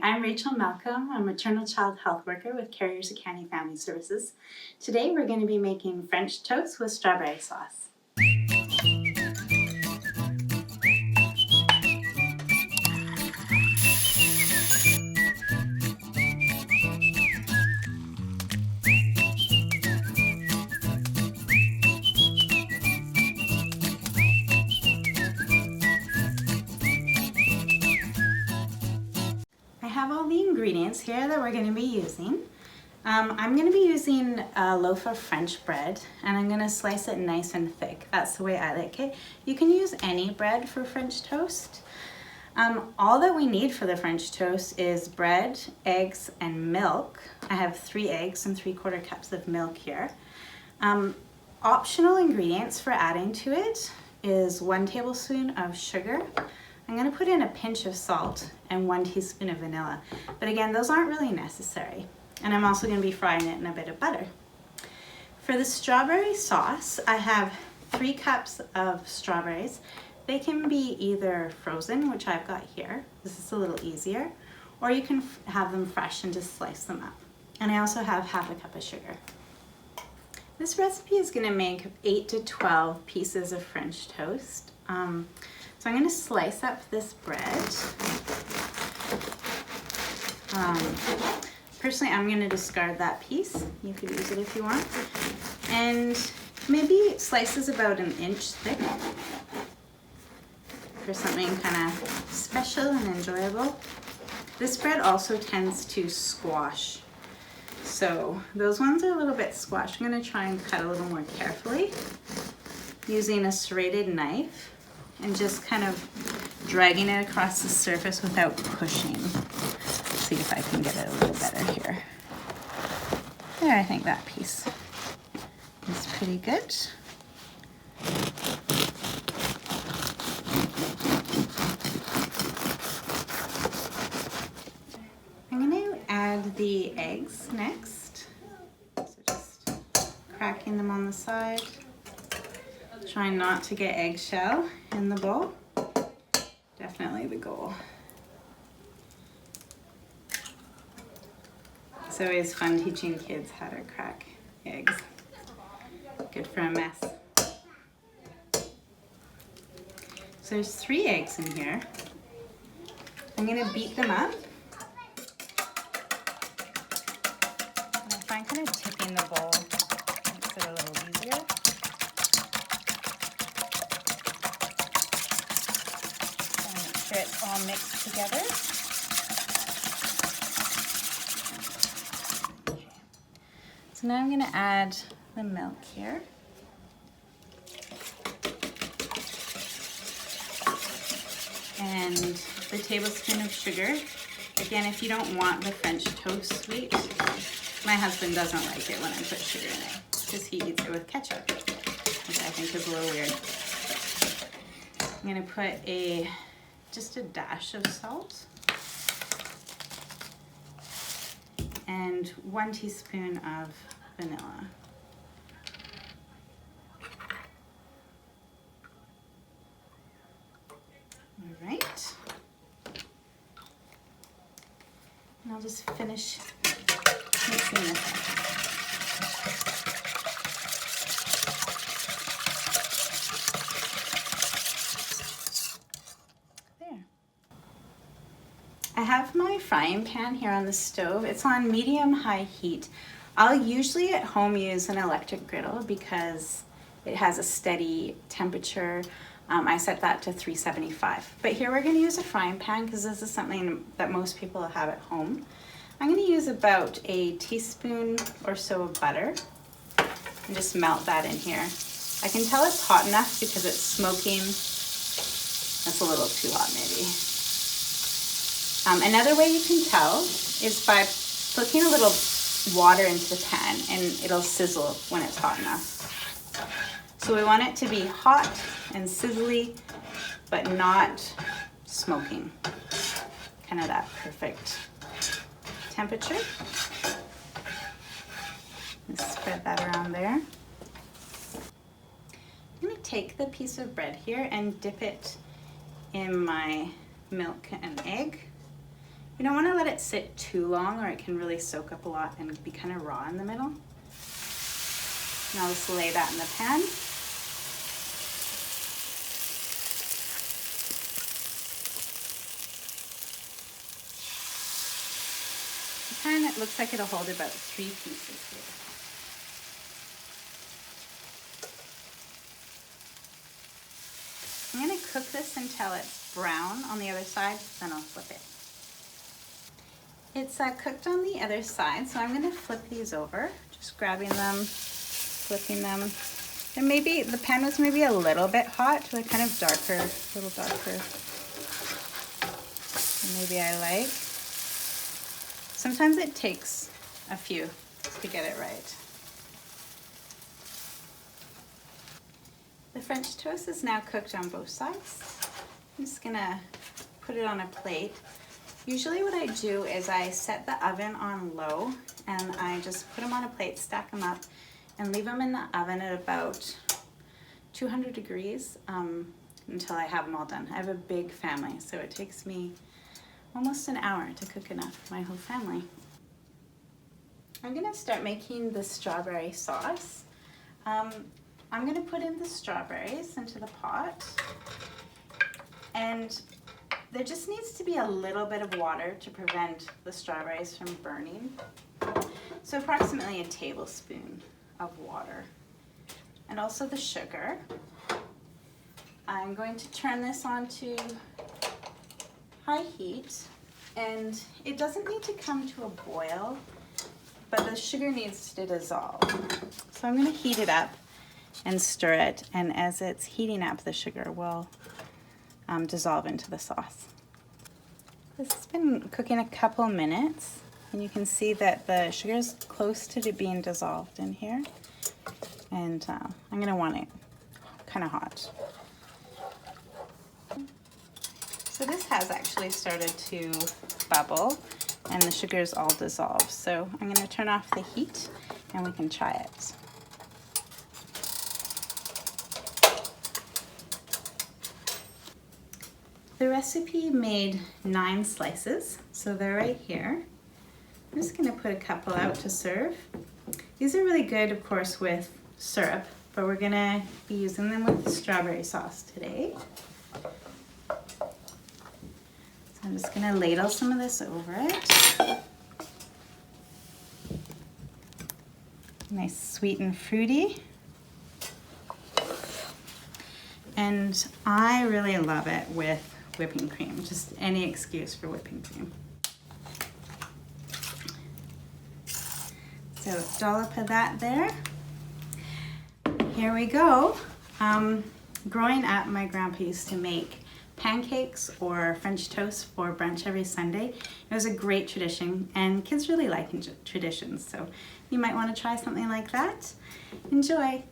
Hi, I'm Rachel Malcolm. I'm a maternal child health worker with Carriers Academy Family Services. Today we're going to be making French toast with strawberry sauce. I have all the ingredients here that we're going to be using. I'm going to be using a loaf of French bread, and I'm going to slice it nice and thick. That's the way I like it. You can use any bread for French toast. All that we need for the French toast is bread, eggs, and milk. I have 3 eggs and 3/4 cups of milk here. Optional ingredients for adding to it is 1 tablespoon of sugar. I'm going to put in a pinch of salt and 1 teaspoon of vanilla. But again, those aren't really necessary. And I'm also going to be frying it in a bit of butter. For the strawberry sauce, I have 3 cups of strawberries. They can be either frozen, which I've got here. This is a little easier. Or you can have them fresh and just slice them up. And I also have 1/2 cup of sugar. This recipe is going to make 8 to 12 pieces of French toast. So I'm going to slice up this bread. Personally, I'm going to discard that piece. You could use it if you want. And maybe slices about 1 inch thick for something kind of special and enjoyable. This bread also tends to squash. So those ones are a little bit squashed. I'm going to try and cut a little more carefully using a serrated knife and just kind of dragging it across the surface without pushing. Let's see if I can get it a little better here. There, I think that piece is pretty good. I'm going to add the eggs next. So just cracking them on the side. Trying not to get eggshell in the bowl. Definitely the goal. It's always fun teaching kids how to crack eggs. Good for a mess. So there's 3 eggs in here. I'm going to beat them up. And I find kind of tipping the bowl makes it a little easier. Make sure it's all mixed together. So now I'm going to add the milk here. And the tablespoon of sugar. Again, if you don't want the French toast sweet, my husband doesn't like it when I put sugar in it because he eats it with ketchup, which I think is a little weird. I'm going to put just a dash of salt and 1 teaspoon of vanilla. All right. And I'll just finish mixing this up. I have my frying pan here on the stove. It's on medium-high heat. I'll usually at home use an electric griddle because it has a steady temperature. I set that to 375. But here we're going to use a frying pan because this is something that most people have at home. I'm going to use about 1 teaspoon or so of butter and just melt that in here. I can tell it's hot enough because it's smoking. That's a little too hot maybe. Another way you can tell is by flicking a little water into the pan and it'll sizzle when it's hot enough. So we want it to be hot and sizzly, but not smoking. Kind of that perfect temperature. Just spread that around there. I'm going to take the piece of bread here and dip it in my milk and egg You don't want to let it sit too long or it can really soak up a lot and be kind of raw in the middle. And I'll just lay that in the pan. The pan, it looks like it'll hold about 3 pieces here. I'm going to cook this until it's brown on the other side, then I'll flip it. It's cooked on the other side, so I'm going to flip these over, just grabbing them, flipping them. And maybe the pan was maybe a little bit hot, so kind of darker, a little darker than maybe I like. Sometimes it takes a few to get it right. The French toast is now cooked on both sides. I'm just gonna put it on a plate. Usually what I do is I set the oven on low and I just put them on a plate, stack them up, and leave them in the oven at about 200 degrees until I have them all done. I have a big family, so it takes me almost an hour to cook enough for my whole family. I'm gonna start making the strawberry sauce. I'm gonna put in the strawberries into the pot, and there just needs to be a little bit of water to prevent the strawberries from burning. So approximately a tablespoon of water, and also the sugar. I'm going to turn this on to high heat, and it doesn't need to come to a boil, but the sugar needs to dissolve. So I'm gonna heat it up and stir it, and as it's heating up, the sugar will dissolve into the sauce. This has been cooking a couple minutes, and you can see that the sugar is close to being dissolved in here, and I'm gonna want it kind of hot. So this has actually started to bubble, and the sugar is all dissolved. So I'm gonna turn off the heat, and we can try it. The recipe made 9 slices, so they're right here. I'm just gonna put a couple out to serve. These are really good, of course, with syrup, but we're gonna be using them with the strawberry sauce today. So I'm just gonna ladle some of this over it. Nice, sweet and fruity. And I really love it with whipping cream, just any excuse for whipping cream. So dollop of that there. Here we go. Growing up, my grandpa used to make pancakes or French toast for brunch every Sunday. It was a great tradition, and kids really like traditions, so you might want to try something like that. Enjoy.